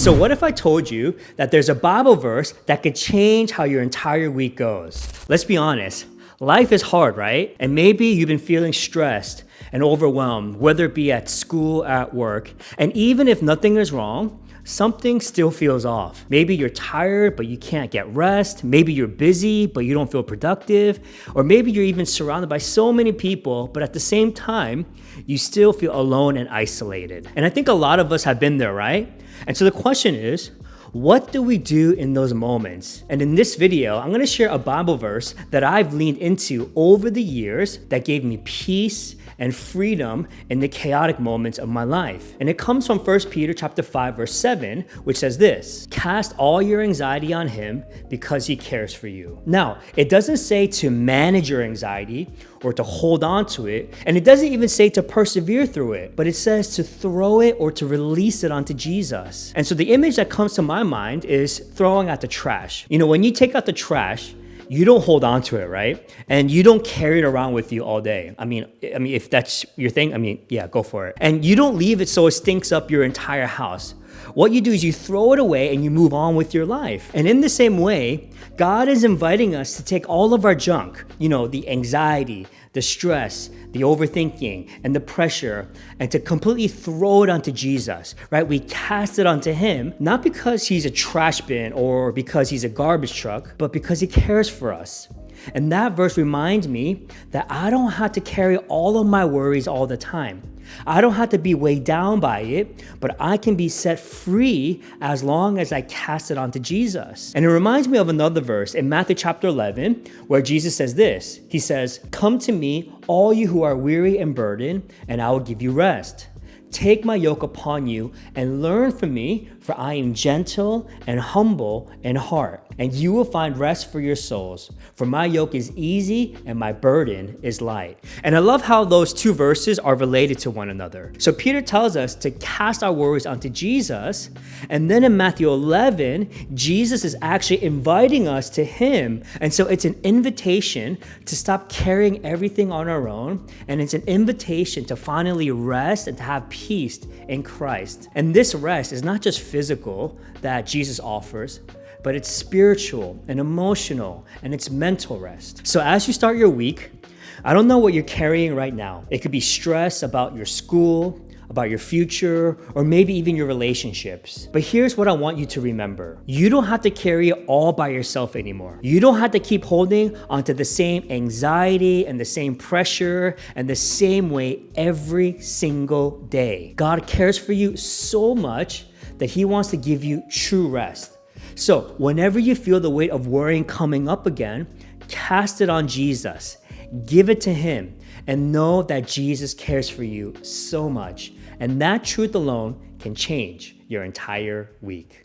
So what if I told you that there's a Bible verse that could change how your entire week goes? Let's be honest. Life is hard, right? And maybe you've been feeling stressed and overwhelmed, whether it be at school, at work. And even if nothing is wrong, something still feels off. Maybe you're tired, but you can't get rest. Maybe you're busy, but you don't feel productive. Or maybe you're even surrounded by so many people, but at the same time, you still feel alone and isolated. And I think a lot of us have been there, right? And so the question is, what do we do in those moments? And in this video, I'm gonna share a Bible verse that I've leaned into over the years that gave me peace and freedom in the chaotic moments of my life. And it comes from 1 Peter chapter 5, verse 7, which says this: cast all your anxiety on him because he cares for you. Now, it doesn't say to manage your anxiety or to hold on to it, and it doesn't even say to persevere through it, but it says to throw it or to release it onto Jesus. And so the image that comes to my mind is throwing out the trash. You know, when you take out the trash, you don't hold on to it, right? And you don't carry it around with you all day. I mean, if that's your thing, yeah, go for it. And you don't leave it so it stinks up your entire house. What you do is you throw it away and you move on with your life. And in the same way, God is inviting us to take all of our junk, you know, the anxiety, the stress, the overthinking, and the pressure, and to completely throw it onto Jesus, right? We cast it onto him, not because he's a trash bin or because he's a garbage truck, but because he cares for us. And that verse reminds me that I don't have to carry all of my worries all the time. I don't have to be weighed down by it, but I can be set free as long as I cast it onto Jesus. And it reminds me of another verse in Matthew chapter 11, where Jesus says this. He says, "Come to me, all you who are weary and burdened, and I will give you rest. Take my yoke upon you and learn from me, for I am gentle and humble in heart, and you will find rest for your souls. For my yoke is easy and my burden is light." And I love how those two verses are related to one another. So Peter tells us to cast our worries onto Jesus, and then in Matthew 11, Jesus is actually inviting us to him. And so it's an invitation to stop carrying everything on our own, and it's an invitation to finally rest and to have peace in Christ. And this rest is not just physical that Jesus offers, but it's spiritual and emotional and it's mental rest. So as you start your week, I don't know what you're carrying right now. It could be stress about your school, about your future, or maybe even your relationships. But here's what I want you to remember. You don't have to carry it all by yourself anymore. You don't have to keep holding onto the same anxiety and the same pressure and the same weight every single day. God cares for you so much that he wants to give you true rest. So whenever you feel the weight of worrying coming up again, cast it on Jesus. Give it to him and know that Jesus cares for you so much. And that truth alone can change your entire week.